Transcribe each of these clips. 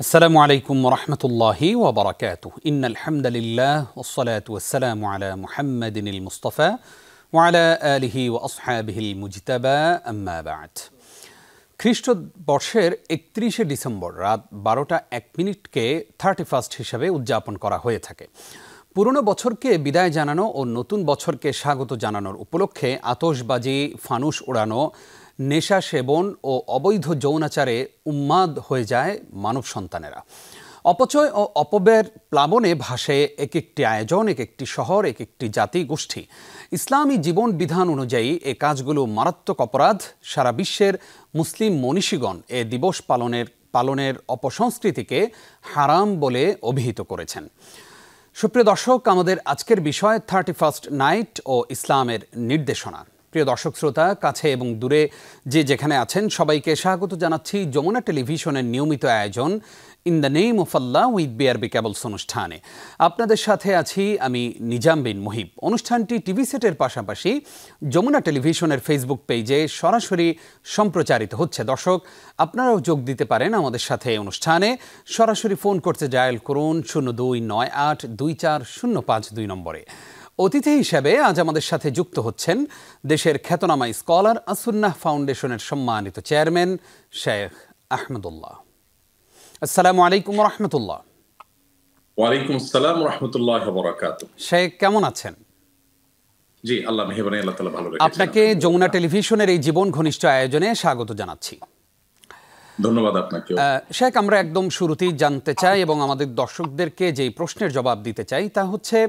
আসসালামু আলাইকুম ওরহমতুল্লাহি ওবরাকাতুহ ইন্নাল হামদুলিল্লাহ ওয়াসসালাতু ওয়াসসালামু আলা মুহাম্মাদিনিল মুস্তাফা ওয়া আলা আলিহি ওয়া আসহাবিহিল মুজতাবা আম্মা বা'দ। খ্রিস্টবর্ষের ৩১শে ডিসেম্বর রাত ১২টা ১ মিনিটকে 31st হিসাবে উদযাপন করা হয়ে থাকে। পুরনো বছরকে বিদায় জানানো ও নতুন বছরকে স্বাগত জানানোর উপলক্ষে আতশবাজি, ফানুস উড়ানো, নেশা সেবন ও অবৈধ যৌনাচারে উন্মাদ হয়ে যায় মানব সন্তানেরা। অপচয় ও অপব্যয়ের প্লাবনে ভাসে এক একটি আয়োজন, এক একটি শহর, এক একটি জাতি গোষ্ঠী। ইসলামী জীবন বিধান অনুযায়ী এ কাজগুলো মারাত্মক অপরাধ। সারা বিশ্বের মুসলিম মনীষীগণ এ দিবস পালনের অপসংস্কৃতিকে হারাম বলে অভিহিত করেছেন। সুপ্রিয় দর্শক, আমাদের আজকের বিষয় 31st নাইট ও ইসলামের নির্দেশনা। প্রিয় দর্শক শ্রোতা, কাছে এবং দূরে যে যেখানে আছেন সবাইকে স্বাগত জানাচ্ছি যমুনা টেলিভিশনের নিয়মিত আয়োজন in the name of Allah with BRB cables অনুষ্ঠানে। আপনাদের সাথে আছি আমি নিজাম বিন মুহিব। অনুষ্ঠানটি টিভি সেটের পাশাপাশি যমুনা টেলিভিশনের ফেসবুক পেজে সরাসরি সম্প্রচারিত হচ্ছে। দর্শক, আপনারাও যোগ দিতে পারেন আমাদের সাথে অনুষ্ঠানে। সরাসরি ফোন করতে ডায়াল করুন 02982405 নম্বরে। অতিথি হিসেবে আজ আমাদের সাথে যুক্ত হচ্ছেন দেশের খ্যাতনামা স্কলার আসুন্নাহ ফাউন্ডেশনের সম্মানিত চেয়ারম্যান শেখ আহমদুল্লাহ। আসসালামু আলাইকুম রহমতুল্লাহ। ওয়ালাইকুম আসসালাম রাহমাতুল্লাহি ওয়া বারাকাতুহু। শেখ, কেমন আছেন? জি, আল্লাহ মেহেরবানি, আল্লাহ তাআলা ভালো রেখেছেন। আপনাকে যমুনা টেলিভিশনের এই জীবন ঘনিষ্ঠ আয়োজনে স্বাগত জানাচ্ছি। ধন্যবাদ আপনাকে। শেখ, আমরা একদম শুরুতেই জানতে চাই এবং আমাদের দর্শকদেরকে যেই প্রশ্নের জবাব দিতে চাই তা হচ্ছে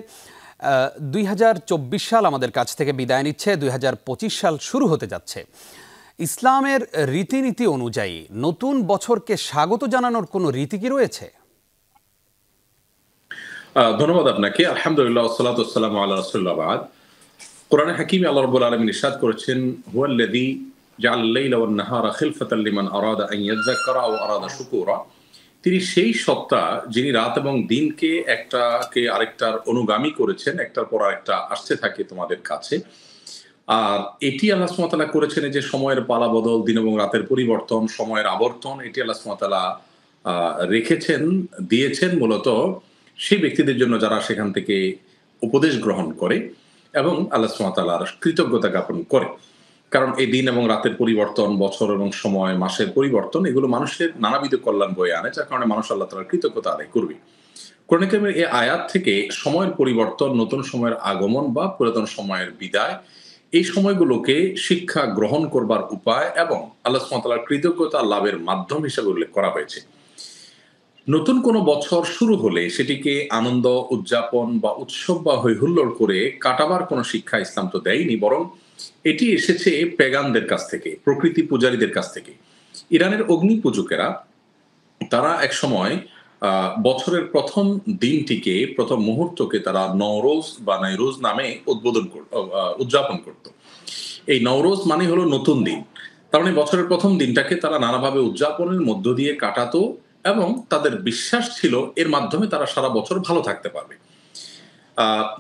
2024 সাল আমাদের কাছ থেকে বিদায় নিচ্ছে, 2025 সাল শুরু হতে যাচ্ছে। ইসলামের রীতিনীতি অনুযায়ী নতুন বছরকে স্বাগত জানানোর কোনো রীতি কি রয়েছে? ধন্যবাদ আপনাকে। আলহামদুলিল্লাহ ওয়াসসালাতু ওয়াসসালামু আলা রাসূলিল্লাহ বাদ। কোরআনে হাকিমে আল্লাহ রাব্বুল আলামিন ইরশাদ করেছেন, হুয়াল্লাযী জাআলাল লাইলা ওয়ান নাহারা খিলফাতাল লিমান আরাদা আন ইয়াযাক্কারা ওয়া আরাদা শুকুরা। তিনি সেই সত্তা যিনি রাত এবং দিনকে একটাকে আরেকটার অনুগামী করেছেন, একটার পর আরেকটা আসতে থাকে তোমাদের কাছে। আর এটি আল্লাহ সুবহানাহু ওয়া তাআলা করেছেন যে সময়ের পালা বদল, দিন এবং রাতের পরিবর্তন, সময়ের আবর্তন, এটি আল্লাহ সুবহানাহু ওয়া তাআলা রেখেছেন, দিয়েছেন মূলত সেই ব্যক্তিদের জন্য যারা সেখান থেকে উপদেশ গ্রহণ করে এবং আল্লাহ সুবহানাহু ওয়া তাআলার কৃতজ্ঞতা জ্ঞাপন করে। কারণ এই দিন এবং রাতের পরিবর্তন, বছর এবং সময়, মাসের পরিবর্তন, এগুলো মানুষের নানাবিধ কল্যাণ বয়ে আনে, যার কারণে মানুষ আল্লাহ তাআলার কৃতজ্ঞতা আদায় করবে। কোরআনে কারিমের এই আয়াত থেকে সময়ের পরিবর্তন, নতুন সময়ের আগমন বা পুরাতন সময়ের বিদায়, এই সময়গুলোকে শিক্ষা গ্রহণ করবার উপায় এবং আল্লাহ সুবহানাহু ওয়া তাআলার কৃতজ্ঞতা লাভের মাধ্যম হিসেবে উল্লেখ করা হয়েছে। নতুন কোনো বছর শুরু হলে সেটিকে আনন্দ, উদযাপন বা উৎসব বা হৈ-হুল্লোড় করে কাটাবার কোনো শিক্ষা ইসলাম তো দেয়নি, বরং এটি এসেছে পেগানদের কাছ থেকে, প্রকৃতি পূজারীদের কাছ থেকে। ইরানের অগ্নি পূজকেরা তারা একসময় বছরের প্রথম দিনটিকে, প্রথম মুহূর্তকে তারা নওরোজ বা নাইরোজ নামে উদযাপন করত। এই নওরোজ মানে হলো নতুন দিন। তার মানে বছরের প্রথম দিনটাকে তারা নানাভাবে উদযাপনের মধ্য দিয়ে কাটাতো এবং তাদের বিশ্বাস ছিল এর মাধ্যমে তারা সারা বছর ভালো থাকতে পারবে।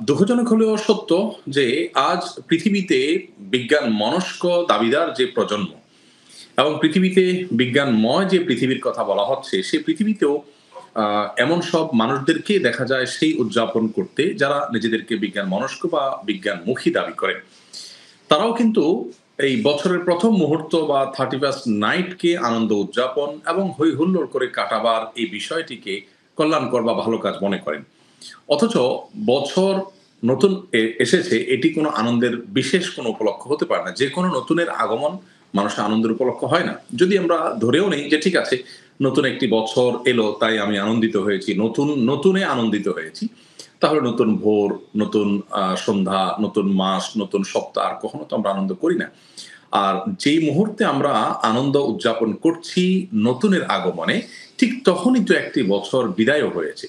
দুঃখজনক হলেও সত্য যে আজ পৃথিবীতে বিজ্ঞান মনস্ক দাবিদার যে প্রজন্ম এবং পৃথিবীতে বিজ্ঞানময় যে পৃথিবীর কথা বলা হচ্ছে, সেই পৃথিবীতেও এমন সব মানুষদেরকে দেখা যায় সেই উদযাপন করতে যারা নিজেদেরকে বিজ্ঞান মনস্ক বা বিজ্ঞানমুখী দাবি করেন। তারাও কিন্তু এই বছরের প্রথম মুহূর্ত বা 31st নাইটকে আনন্দ উদযাপন এবং হৈ হুল্লোড় করে কাটাবার এই বিষয়টিকে কল্যাণকর বা ভালো কাজ মনে করেন। অথচ বছর নতুন এসেছে, এটি কোনো আনন্দের বিশেষ কোনো উপলক্ষ হতে পারে না। যে কোনো নতুনের আগমন মানুষের আনন্দের উপলক্ষ হয় না। যদি আমরা ধরেও নেই যে ঠিক আছে, নতুন একটি বছর এলো তাই আমি আনন্দিত হয়েছি, নতুনে আনন্দিত হয়েছি, তাহলে নতুন ভোর, নতুন সন্ধ্যা, নতুন মাস, নতুন সপ্তাহ আর কখনো তো আমরা আনন্দ করি না। আর যেই মুহূর্তে আমরা আনন্দ উদযাপন করছি নতুনের আগমনে, ঠিক তখনই তো একটি বছর বিদায়ও হয়েছে।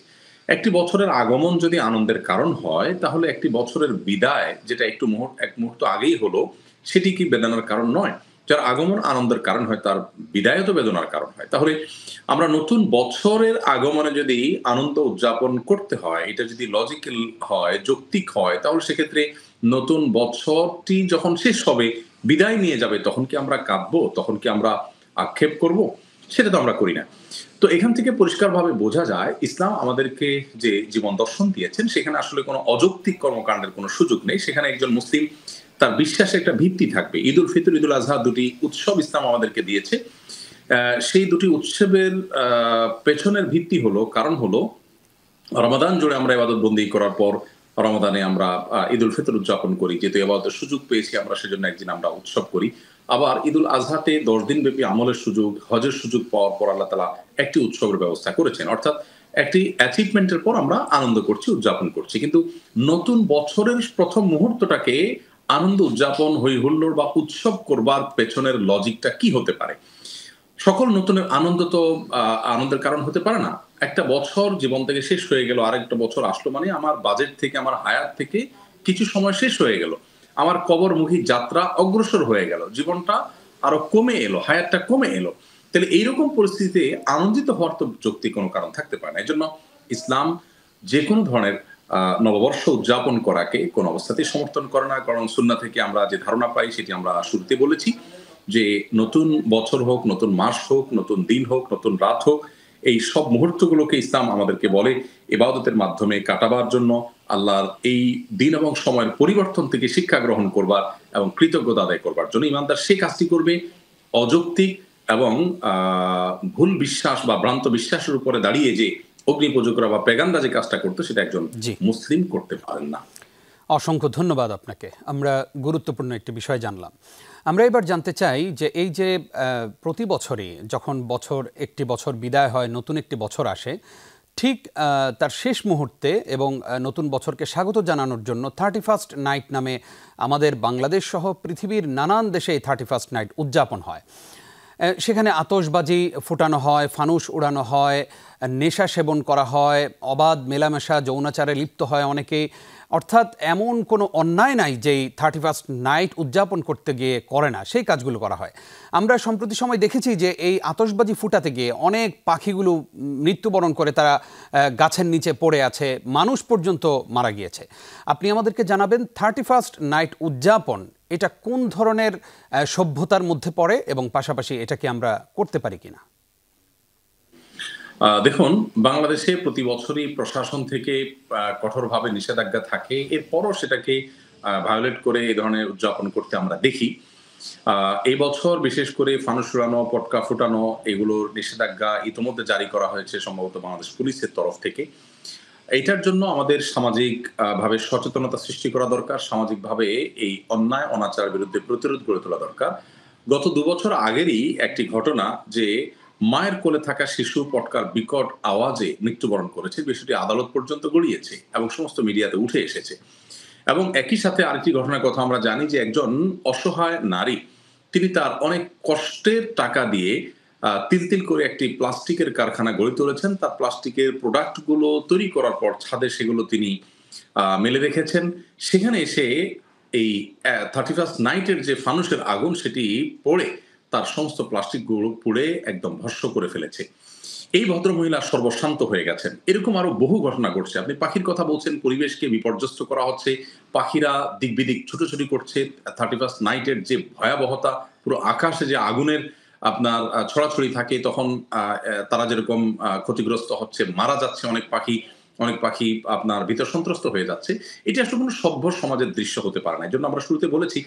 একটি বছরের আগমন যদি আনন্দের কারণ হয়, তাহলে একটি বছরের বিদায় যেটা এক মুহূর্ত আগেই হলো, সেটি কি বেদনার কারণ নয়? যার আগমন আনন্দের কারণ হয়, তার বিদায় তো বেদনার কারণ হয়। তাহলে আমরা নতুন বছরের আগমনে যদি আনন্দ উদযাপন করতে হয়, এটা যদি লজিক্যাল হয়, যৌক্তিক হয়, তাহলে সেক্ষেত্রে নতুন বছরটি যখন শেষ হবে, বিদায় নিয়ে যাবে, তখন কি আমরা কাঁদবো? তখন কি আমরা আক্ষেপ করব? সেটা তো আমরা করি না। তো এখান থেকে পরিষ্কারভাবে বোঝা যায় ইসলাম আমাদেরকে যে জীবন দর্শন দিয়েছেন সেখানে আসলে কোনো অযৌক্তিক কর্মকাণ্ডের কোনো সুযোগ নেই। সেখানে একজন মুসলিম তার বিশ্বাসে একটা ভিত্তি থাকবে। ঈদ উল ফিতর, ঈদ উল আজহা দুটি উৎসব ইসলাম আমাদেরকে দিয়েছে। সেই দুটি উৎসবের পেছনের ভিত্তি হলো, কারণ হলো রমাদান জুড়ে আমরা ইবাদত বন্দি করার পর রমাদানে আমরা ঈদ উল ফিতর উদযাপন করি, যেহেতু ইবাদতের সুযোগ পেয়েছি আমরা, সেজন্য একদিন আমরা উৎসব করি। আবার ঈদ উল আজহাতে 10 দিন ব্যাপী আমলের সুযোগ, হজের সুযোগ পাওয়ার পর আল্লাহ তাআলা একটি উৎসবের ব্যবস্থা করেছেন, অর্থাৎ একটি অ্যাচিভমেন্টের পর আমরা আনন্দ করছি, উদযাপন করছি। কিন্তু নতুন বছরের প্রথম মুহূর্তটাকে আনন্দ উদযাপন, হই হুল্লোড় বা উৎসব করবার পেছনের লজিকটা কি হতে পারে? সকল নতুনের আনন্দ তো আনন্দের কারণ হতে পারে না। একটা বছর জীবন থেকে শেষ হয়ে গেল, আরেকটা বছর আসলো, মানে আমার বাজেট থেকে, আমার হায়াত থেকে কিছু সময় শেষ হয়ে গেল, আমার কবরমুখী যাত্রা অগ্রসর হয়ে গেল, জীবনটা আরো কমে এলো, হায়াতটা কমে এলো। তাহলে এইরকম পরিস্থিতিতে আনন্দিত হওয়ার তো যৌক্তিক কোনো কারণ থাকতে পারে না। এই জন্য ইসলাম যে কোনো ধরনের নববর্ষ উদযাপন করাকে কোনো অবস্থাতেই সমর্থন করে না। কারণ সুন্নাহ থেকে আমরা যে ধারণা পাই সেটি আমরা শুরুতে বলেছি, যে নতুন বছর হোক, নতুন মাস হোক, নতুন দিন হোক, নতুন রাত হোক, এই সব মুহূর্তগুলোকে ইসলাম আমাদেরকে বলে ইবাদতের মাধ্যমে কাটাবার জন্য, আল্লাহর এই দিন এবং সময়ের পরিবর্তন থেকে শিক্ষা গ্রহণ করবার এবং কৃতজ্ঞতা আদায় করবার জন্য। ইমানদার সে কাজটি করবে অযৌক্তিক এবং ভুল বিশ্বাস বা ভ্রান্ত বিশ্বাসের উপরে দাঁড়িয়ে যে অগ্নিপূজকরা বা পেগানরা যে কাজটা করতো সেটা একজন মুসলিম করতে পারেন না। অসংখ্য ধন্যবাদ আপনাকে। আমরা গুরুত্বপূর্ণ একটি বিষয় জানলাম। আমরা এবার জানতে চাই যে এই যে প্রতি বছরই যখন একটি বছর বিদায় হয়, নতুন একটি বছর আসে, ঠিক তার শেষ মুহূর্তে এবং নতুন বছরকে স্বাগত জানানোর জন্য 31st নাইট নামে আমাদের বাংলাদেশ সহ পৃথিবীর নানান দেশে এই 31st নাইট উদযাপন হয়। সেখানে আতশবাজি ফোটানো হয়, ফানুস উড়ানো হয়, নেশা সেবন করা হয়, অবাধ মেলামেশা যৌনাচারে লিপ্ত হয় অনেকেই। অর্থাৎ এমন কোনো অন্যায় নাই যেই 31st নাইট উদযাপন করতে গিয়ে করে না, সেই কাজগুলো করা হয়। আমরা সম্প্রতি সময় দেখেছি যে এই আতশবাজি ফুটাতে গিয়ে অনেক পাখিগুলো মৃত্যুবরণ করে, তারা গাছের নিচে পড়ে আছে, মানুষ পর্যন্ত মারা গিয়েছে। আপনি আমাদেরকে জানাবেন 31st নাইট উদযাপন এটা কোন ধরনের সভ্যতার মধ্যে পড়ে এবং পাশাপাশি এটা কি আমরা করতে পারি কিনা? দেখুন, বাংলাদেশে প্রতি বছরই প্রশাসন থেকে কঠোরভাবে নিষেধাজ্ঞা থাকে, এরপরও সেটাকে ভায়োলেট করে এই ধরনের উদযাপন করতে আমরা দেখি। এই বছর বিশেষ করে ফানুস উড়ানো, পটকা ফুটানো, এগুলোর নিষেধাজ্ঞা ইতোমধ্যে জারি করা হয়েছে সম্ভবত বাংলাদেশ পুলিশের তরফ থেকে। এইটার জন্য আমাদের সামাজিক ভাবে সচেতনতা সৃষ্টি করা দরকার, সামাজিকভাবে এই অন্যায় অনাচার বিরুদ্ধে প্রতিরোধ গড়ে তোলা দরকার। গত 2 বছর আগেরই একটি ঘটনা, যে মায়ের কোলে থাকা শিশু পটকার বিকট আওয়াজে মৃত্যুবরণ করেছে, বিষয়টি আদালত পর্যন্ত গড়িয়েছে এবং সমস্ত মিডিয়াতে উঠে এসেছে। এবং একই সাথে আরেকটি ঘটনার কথা আমরা জানি, যে একজন অসহায় নারী, তিনি তার অনেক কষ্টের টাকা দিয়ে তিল তিল করে একটি প্লাস্টিকের কারখানা গড়ে তুলেছেন। তার প্লাস্টিকের প্রোডাক্টগুলো তৈরি করার পর ছাদে সেগুলো তিনি মেলে রেখেছেন। সেখানে এসে এই 31st নাইটের যে ফানুসের আগুন, সেটি পড়ে তার সমস্ত প্লাস্টিকগুলো পুড়ে একদম ভস্ম করে ফেলেছে। এই ভদ্রমহিলা সর্বশান্ত হয়ে গেছেন। এরকম আরো বহু ঘটনা ঘটছে। আপনি পাখির কথা বলছেন, পরিবেশকে বিপর্যস্ত করা হচ্ছে, পাখিরা দিক বিদিক ছুটোছুটি করছে। 31st নাইটের যে ভয়াবহতা, পুরো আকাশে যে আগুনের আপনার ছড়াছড়ি থাকে, তখন তারা যেরকম ক্ষতিগ্রস্ত হচ্ছে, মারা যাচ্ছে অনেক পাখি আপনার ভীত সন্ত্রস্ত হয়ে যাচ্ছে। এটা আসলে কোনো সভ্য সমাজের দৃশ্য হতে পারে না। এই জন্য আমরা শুরুতে বলেছি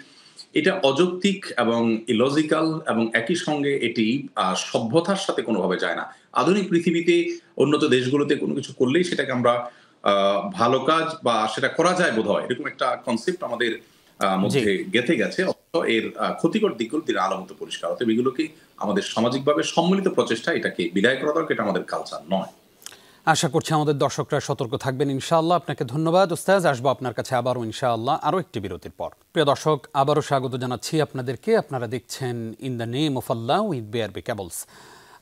এটা অযৌক্তিক এবং ইলজিক্যাল, এবং একই সঙ্গে এটি সভ্যতার সাথে কোনোভাবে যায় না। আধুনিক পৃথিবীতে উন্নত দেশগুলোতে কোনো কিছু করলেই সেটাকে আমরা ভালো কাজ বা সেটা করা যায় বোধহয়, এরকম একটা কনসেপ্ট আমাদের মধ্যে গেঁথে গেছে। এর ক্ষতিকর দিকগুলো দিনের আলো মতো পরিষ্কার হতে, এগুলোকে আমাদের সামাজিকভাবে সম্মিলিত প্রচেষ্টা এটাকে বিদায় করা দরকার। এটা আমাদের কালচার নয়। আশা করছি আমাদের দর্শকরা সতর্ক থাকবেন ইনশাআল্লাহ। আপনাকে ধন্যবাদ ওস্তাদ। আসবো আপনার কাছে আবারও ইনশাআল্লাহ আরও একটি বিরতির পর। প্রিয় দর্শক, আবারও স্বাগত জানাচ্ছি আপনাদেরকে। আপনারা দেখছেন in the name of Allah with BRB cables.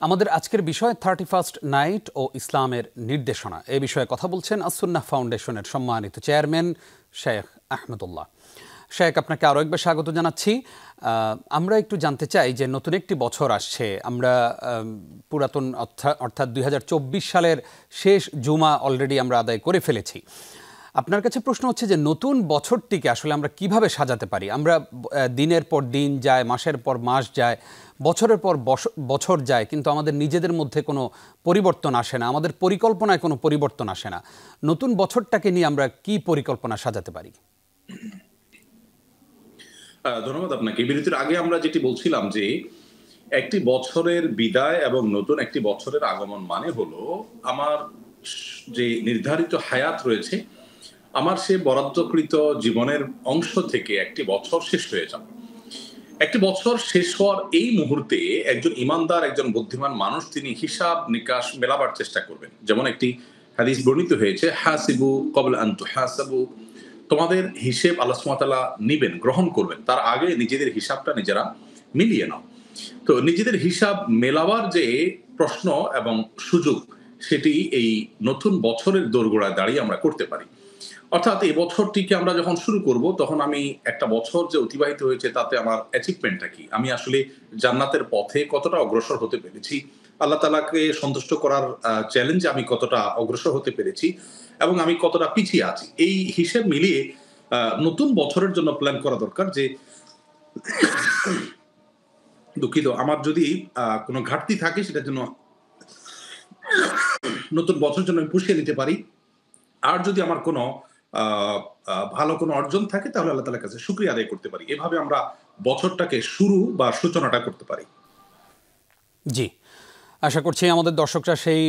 আমাদের আজকের বিষয় 31st নাইট ও ইসলামের নির্দেশনা। এই বিষয়ে কথা বলছেন আস-সুন্নাহ ফাউন্ডেশনের সম্মানিত চেয়ারম্যান শেখ আহমদুল্লাহ। শেখ, আপনাকে আরও একবার স্বাগত জানাচ্ছি। আমরা একটু জানতে চাই যে নতুন একটি বছর আসছে, আমরা পুরাতন অর্থাৎ 2024 সালের শেষ জুমা অলরেডি আমরা আদায় করে ফেলেছি। আপনার কাছে প্রশ্ন হচ্ছে যে নতুন বছরটিকে আসলে আমরা কিভাবে সাজাতে পারি? আমরা দিনের পর দিন যায়, মাসের পর মাস যায়, বছরের পর বছর যায়, কিন্তু আমাদের নিজেদের মধ্যে কোনো পরিবর্তন আসে না, আমাদের পরিকল্পনায় কোনো পরিবর্তন আসে না। নতুন বছরটাকে নিয়ে আমরা কি পরিকল্পনা সাজাতে পারি? ধন্যবাদ আপনাকে। বিরতির আগে আমরা যেটি বলছিলাম যে একটি বছরের বিদায় এবং নতুন একটি বছরের আগমন মানে হলো আমার যে নির্ধারিত হায়াত রয়েছে, আমার সে বরাদ্দকৃত জীবনের অংশ থেকে একটি বছর শেষ হয়ে যাবে। একটি বছর শেষ হওয়ার এই মুহূর্তে একজন ইমানদার, একজন বুদ্ধিমান মানুষ তিনি হিসাব নিকাশ মেলাবার চেষ্টা করবেন। যেমন একটি হাদিস বর্ণিত হয়েছে, হাসিবু ক্বাবলা আন তুহাসাবু, তোমাদের হিসেব আল্লাহ সুবহানাহু ওয়া তাআলা নিবেন, গ্রহণ করবেন, তার আগে নিজেদের হিসাবটা নিজেরা মিলিয়ে নাও। তো নিজেদের হিসাব মেলাবার যে প্রশ্ন এবং সুযোগ, সেটি এই নতুন বছরের দোরগোড়ায় দাঁড়িয়ে আমরা করতে পারি। অর্থাৎ এই বছরটিকে আমরা যখন শুরু করব, তখন আমি একটা বছর যে অতিবাহিত হয়েছে তাতে আমার অ্যাচিভমেন্টটা কি, আমি আসলে জান্নাতের পথে কতটা অগ্রসর হতে পেরেছি, আল্লাহ তাআলাকে সন্তুষ্ট করার চ্যালেঞ্জে আমি কতটা অগ্রসর হতে পেরেছি এবং আমি কতটা পিছিয়ে আছি, এই হিসেব মিলিয়ে নতুন বছরের জন্য প্ল্যান করা দরকার। যে দুঃখিত, আমার যদি কোনো ঘাটতি থাকে সেটার জন্য নতুন বছরের জন্য আমি পুষিয়ে নিতে পারি। আর যদি আমার কোনো ভালো কোনো অর্জন থাকে তাহলে আল্লাহ তাআলার কাছে শুকরিয়া আদায় করতে পারি। এভাবে আমরা বছরটাকে শুরু বা সূচনাটা করতে পারি। জি, আশা করছি আমাদের দর্শকরা সেই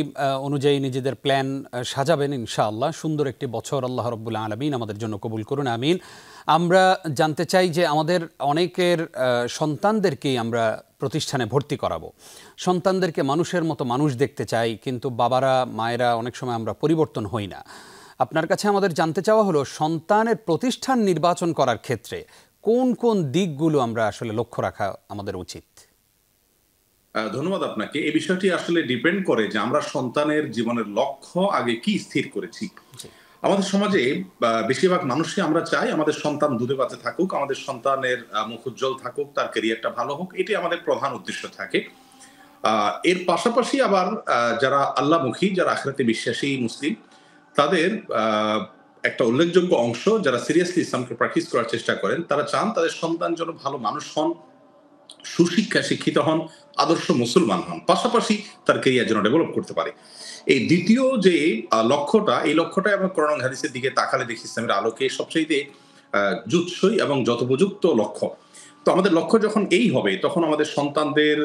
অনুযায়ী নিজেদের প্ল্যান সাজাবেন ইনশাআল্লাহ। সুন্দর একটি বছর আল্লাহ রাব্বুল আলামিন আমাদের জন্য কবুল করুন, আমিন। আমরা জানতে চাই যে আমাদের অনেকের সন্তানদেরকেই আমরা প্রতিষ্ঠানে ভর্তি করাবো, সন্তানদেরকে মানুষের মতো মানুষ দেখতে চাই, কিন্তু বাবারা মায়েরা অনেক সময় আমরা পরিবর্তন হই না। আপনার কাছে আমাদের জানতে চাওয়া হলো, সন্তানের প্রতিষ্ঠান নির্বাচন করার ক্ষেত্রে কোন কোন দিকগুলো আমরা আসলে লক্ষ্য রাখা আমাদের উচিত? ধন্যবাদ আপনাকে। এই বিষয়টি আসলে ডিপেন্ড করে যে আমরা সন্তানের জীবনের লক্ষ্য আগে কি স্থির করেছি। আমাদের সমাজে বেশিরভাগ মানুষই আমরা চাই আমাদের সন্তান দুধে ভাতে থাকুক, আমাদের সন্তানের মুখ উজ্জ্বল থাকুক, তার ক্যারিয়ারটা ভালো হোক, এটি আমাদের প্রধান উদ্দেশ্য থাকে। এর পাশাপাশি আবার যারা আল্লাহমুখী, যারা আখিরাতে বিশ্বাসী মুসলিম, তাদের একটা উল্লেখযোগ্য অংশ যারা সিরিয়াসলি ইসলামকে প্র্যাকটিস করার চেষ্টা করেন, তারা চান তাদের সন্তান যেন ভালো মানুষ হন, সুশিক্ষায় শিক্ষিত হন, আদর্শ মুসলমান হন, পাশাপাশি তার ক্যারিয়ার যেন ডেভেলপ করতে পারে। এই দ্বিতীয় যে লক্ষ্যটা, এই লক্ষ্যটা আমরা কোরআন এবং হাদিসের দিকে তাকালে দেখি ইসলামের আলোকে সবচাইতে জুৎসই এবং যথোপযুক্ত লক্ষ্য। তো আমাদের লক্ষ্য যখন এই হবে, তখন আমাদের সন্তানদের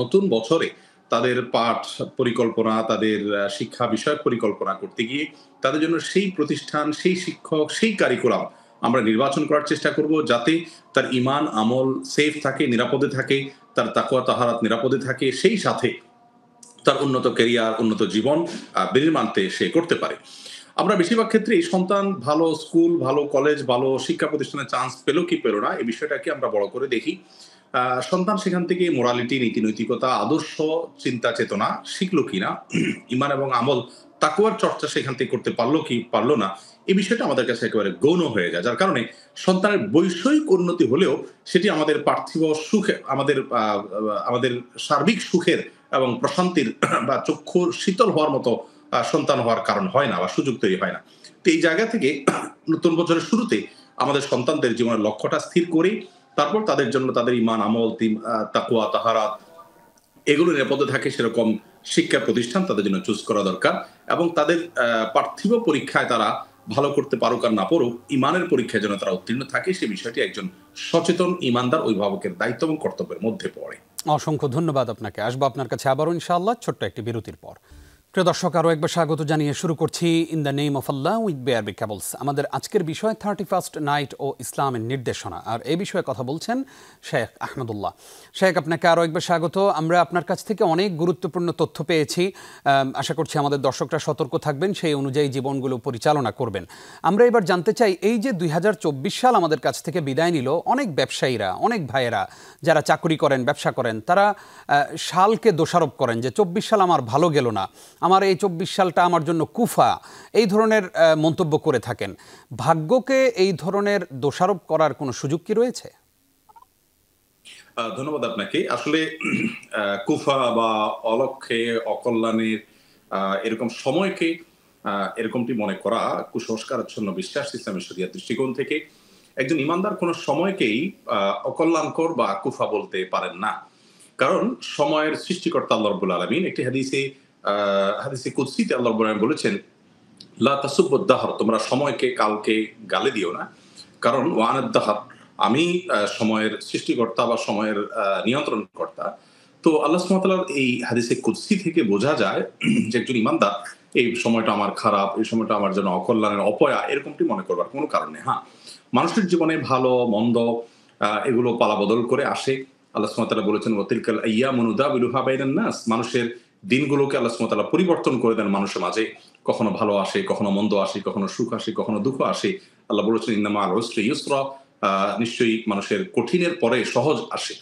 নতুন বছরে তাদের পাঠ পরিকল্পনা, তাদের শিক্ষা বিষয়ক পরিকল্পনা করতে গিয়ে তাদের জন্য সেই প্রতিষ্ঠান, সেই শিক্ষক, সেই কারিকুলাম আমরা নির্বাচন করার চেষ্টা করব, যাতে তার ঈমান আমল সেফ থাকে, নিরাপদে থাকে, তার তাকওয়া তাহারাত নিরাপদে থাকে, সেই সাথে তার উন্নত ক্যারিয়ার, উন্নত জীবন বিনির্মাণে সে করতে পারে। আমরা বেশিরভাগ ক্ষেত্রেই সন্তান ভালো স্কুল, ভালো কলেজ, ভালো শিক্ষা প্রতিষ্ঠানে চান্স পেল কি পেল না, এই বিষয়টাকে আমরা বড় করে দেখি। সন্তান সেখান থেকে মোরালিটি, নীতি নৈতিকতা, আদর্শ চিন্তা চেতনা শিখলো কিনা, ঈমান এবং আমল তাকওয়ার চর্চা সেখান থেকে করতে পারলো কি পারলো না, এই বিষয়টা আমাদের কাছে একেবারে গৌণ হয়ে যায়। যার কারণে সন্তানের বৈষয়িক উন্নতি হলেও সেটি আমাদের পার্থিব সুখে, আমাদের সার্বিক সুখের এবং প্রশান্তির বা চক্ষুর শীতল হওয়ার মতো সন্তান হওয়ার কারণ হয় না বা সুযোগ তৈরি হয় না। তো এই জায়গা থেকে নতুন বছরের শুরুতে আমাদের সন্তানদের জীবনের লক্ষ্যটা স্থির করে তারপর তাদের জন্য তাদের ঈমান আমল, তাকওয়া তাহারাত এগুলো নিরাপদে থাকে সেরকম শিক্ষা প্রতিষ্ঠান তাদের জন্য চুজ করা দরকার। এবং তাদের পার্থিব পরীক্ষায় তারা ভালো করতে পারুক আর না পারুক, ঈমানের পরীক্ষায় যেন তারা উত্তীর্ণ থাকে, সে বিষয়টি একজন সচেতন ঈমানদার অভিভাবকের দায়িত্ব এবং কর্তব্যের মধ্যে পড়ে। অসংখ্য ধন্যবাদ আপনাকে। আসবো আপনার কাছে আবারও ইনশাআল্লাহ ছোট্ট একটি বিরতির পর। প্রিয় দর্শক, আরও একবার স্বাগত জানিয়ে শুরু করছি in the name of Allah with বেয়ারবি ক্যাবলস। আমাদের আজকের বিষয় 31st নাইট ও ইসলামের নির্দেশনা, আর এই বিষয়ে কথা বলছেন শেখ আহমদুল্লাহ। শেখ, আপনাকে আরও একবার স্বাগত। আমরা আপনার কাছ থেকে অনেক গুরুত্বপূর্ণ তথ্য পেয়েছি, আশা করছি আমাদের দর্শকরা সতর্ক থাকবেন, সেই অনুযায়ী জীবনগুলো পরিচালনা করবেন। আমরা এবার জানতে চাই, এই যে 2024 সাল আমাদের কাছ থেকে বিদায় নিল, অনেক ব্যবসায়ীরা, অনেক ভাইয়েরা যারা চাকরি করেন, ব্যবসা করেন, তারা সালকে দোষারোপ করেন যে 24 সাল আমার ভালো গেল না, আমার এই 24 সালটা আমার জন্য কুফা, এই ধরনের মন্তব্য করে থাকেন। ভাগ্যকে এই ধরনের দোষারোপ করার কোনো সুযোগ কি রয়েছে? ধন্যবাদ আপনাকে। আসলে কুফা বা অলক্ষে, অকল্যাণের এরকম সময়কে এরকমটি মনে করা কুসংস্কারাচ্ছন্ন বিশ্বাস ইসলামের শরিয়ার দৃষ্টিকোণ থেকে। একজন ইমানদার কোনো সময়কেই অকল্যাণকর বা কুফা বলতে পারেন না, কারণ সময়ের সৃষ্টিকর্তা আল্লাহ রাব্বুল আলামিন একটি হাদিসে কুদসিতে আল্লাহ রাব্বুল আলামিন বলেছেন, লা তাসুব্বুদ দাহর, তোমরা সময়কে কালকে গালে দিও না, কারণ ওয়ানাদ দাহর, আমি সময়ের সৃষ্টিকর্তা বা সময়ের নিয়ন্ত্রণকর্তা। তো আল্লাহ সুবহানাহু ওয়া তাআলার এই হাদিসে কুদসি থেকে বোঝা যায় যে একজন ইমানদার এই সময়টা আমার খারাপ, এই সময়টা আমার জন্য অকল্যাণের, অপয়া, এরকমটি মনে করবার কোনো কারণ নেই। হ্যাঁ, মানুষের জীবনে ভালো মন্দ এগুলো পালাবদল করে আসে। আল্লাহ সুবহানাহু ওয়া তাআলা বলেছেন, ওয়া তিলকাল আইয়ামু নুদাবিলুহা বাইনান নাস, মানুষের দিনগুলোকে আল্লাহ সুবহানাহু ওয়া তাআলা পরিবর্তন করে দেন মানুষের মাঝে। কখনো ভালো আসে, কখনো মন্দ আসে, কখনো সুখ আসে, কখনো দুঃখ আসে। আল্লাহ বলেছেন, ইন্না মা'আল উসরি ইউসরা, নিশ্চয়ই মানুষের কঠিনের পরে সহজ আসে।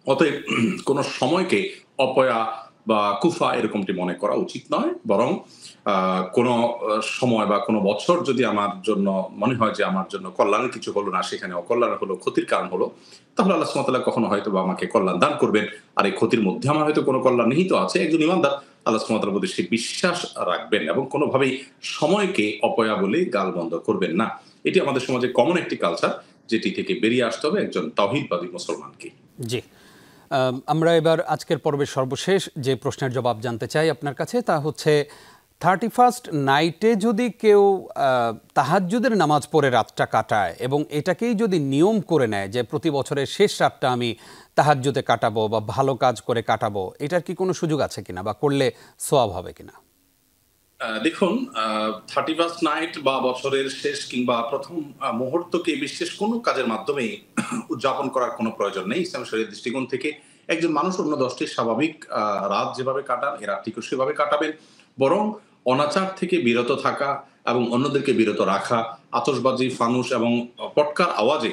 অতএব কোন সময়কে অপয়া বা কুফা এরকমটি মনে করা উচিত নয়, বরং কোন সময় বা কোন বছর যদি আমার জন্য মনে হয় যে আমার জন্য কল্যাণের কিছু হলো না, সেখানে অকল্যাণ হলো, ক্ষতির কারণ হলো, তাহলে আল্লাহ সুবহানাহু ওয়া তাআলা কখনো হয়তো বা আমাকে কল্যাণ দান করবেন। আর এই ক্ষতির মধ্যে আমার হয়তো কোনো কল্যাণ নিহিত আছে। একজন ইমানদার আল্লাহ সুবহানাহু ওয়া তাআলার প্রতি সে বিশ্বাস রাখবেন এবং কোনোভাবেই সময়কে অপয়া বলে গালমন্দ করবেন না। এটি আমাদের সমাজে কমন একটি কালচার, যেটি থেকে বেরিয়ে আসতে হবে একজন তাওহীদবাদী মুসলমানকে। জি, আমরা এবার আজকের পর্বের সর্বশেষ যে প্রশ্নের জবাব জানতে চাই আপনার কাছে, তা হচ্ছে 31st নাইটে যদি কেউ তাহাজ্জুদের নামাজ পড়ে রাতটা কাটায় এবং এটাকেই যদি নিয়ম করে নেয় যে প্রতি বছরের শেষ রাতটা আমি তাহাজ্জুদে কাটাবো বা ভালো কাজ করে কাটাবো, এটার কি কোনো সুযোগ আছে কিনা বা করলে সওয়াব হবে কিনা? দেখুন, 31st নাইট বা বছরের শেষ কিংবা প্রথম মুহূর্তকে বিশেষ কোনো কাজের মাধ্যমে উদযাপন করার কোনো প্রয়োজন নেই। ইসলাম শরীয়তের দৃষ্টিকোণ থেকে একজন মানুষ অন্য 10টি স্বাভাবিক রাত যেভাবে কাটান, এ রাতটিকেও সেভাবে কাটাবেন। বরং অনাচার থেকে বিরত থাকা এবং অন্যদেরকে বিরত রাখা, আতশবাজি, ফানুস এবং পটকার আওয়াজে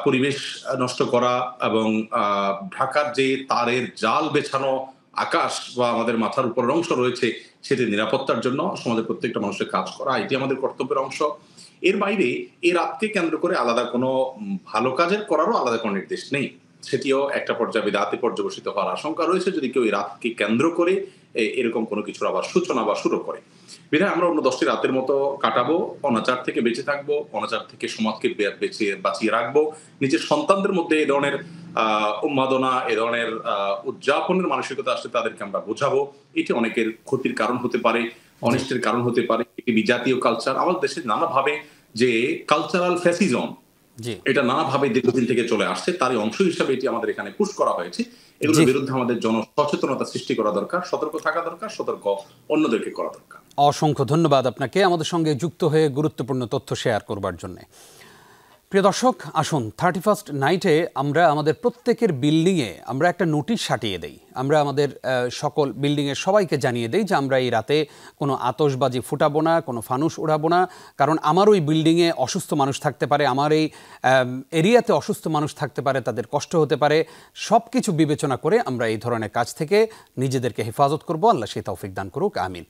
পরিবেশ নষ্ট করা এবং ঢাকার যে তারের জাল বেছানো আকাশ বা আমাদের মাথার উপরের অংশ রয়েছে, সেটি নিরাপত্তার জন্য সমাজের প্রত্যেকটা মানুষের কাজ করা, এটি আমাদের কর্তব্যের অংশ। এর বাইরে এই রাতকে কেন্দ্র করে আলাদা কোনো ভালো কাজের করারও আলাদা কোনো নির্দেশ নেই। সেটিও একটা পর্যায়ে বিদআতে পর্যবসিত হওয়ার আশঙ্কা রয়েছে যদি কেউ এই রাতকে কেন্দ্র করে এরকম কোনো কিছুর আবার সূচনা বা শুরু করে। বিধায় আমরা অন্য 10টি রাতের মতো কাটাবো, অনাচার থেকে বেঁচে থাকবো, অনাচার থেকে সমাজকে বাঁচিয়ে রাখবো। নিজের সন্তানদের মধ্যে এই ধরনের উন্মাদনা, এ ধরনের উদযাপনের মানসিকতা আসলে তাদেরকে আমরা বোঝাবো। এটি অনেকের ক্ষতির কারণ হতে পারে, অনিষ্টের কারণ হতে পারে। এটি বিজাতীয় কালচার, আমাদের দেশে নানাভাবে যে কালচারাল ফ্যাসিজম, এটা নানাভাবে দীর্ঘদিন থেকে চলে আসছে, তারই অংশ হিসাবে এটি আমাদের এখানে পুশ করা হয়েছে। এগুলোর বিরুদ্ধে আমাদের জনসচেতনতা সৃষ্টি করা দরকার, সতর্ক থাকা দরকার, সতর্ক অন্যদেরকে করা দরকার। অসংখ্য ধন্যবাদ আপনাকে আমাদের সঙ্গে যুক্ত হয়ে গুরুত্বপূর্ণ তথ্য শেয়ার করবার জন্য। প্রিয় দর্শক, আসুন 31st নাইটে আমরা আমাদের প্রত্যেকের বিল্ডিংয়ে আমরা একটা নোটিশ সাটিয়ে দেই। আমরা আমাদের সকল বিল্ডিংয়ের সবাইকে জানিয়ে দেই যে আমরা এই রাতে কোনো আতশবাজি ফুটাবো না, কোনো ফানুস উড়াবো না, কারণ আমার ওই বিল্ডিংয়ে অসুস্থ মানুষ থাকতে পারে, আমার এই এরিয়াতে অসুস্থ মানুষ থাকতে পারে, তাদের কষ্ট হতে পারে। সব কিছু বিবেচনা করে আমরা এই ধরনের কাজ থেকে নিজেদেরকে হেফাজত করবো। আল্লাহ সেই তৌফিক দান করুক, আমিন।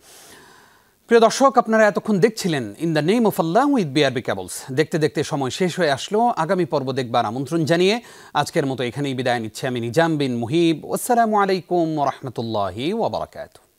প্রিয় দর্শক, আপনারা এতক্ষণ দেখছিলেন in the name of Allah with BRB cables. দেখতে দেখতে সময় শেষ হয়ে আসলো। আগামী পর্ব দেখবার আমন্ত্রণ জানিয়ে আজকের মতো এখানেই বিদায় নিচ্ছে আমি নিজাম বিন মুহিব। আসসালামু আলাইকুম ওয়া রাহমাতুল্লাহি ওয়া বারাকাতুহু।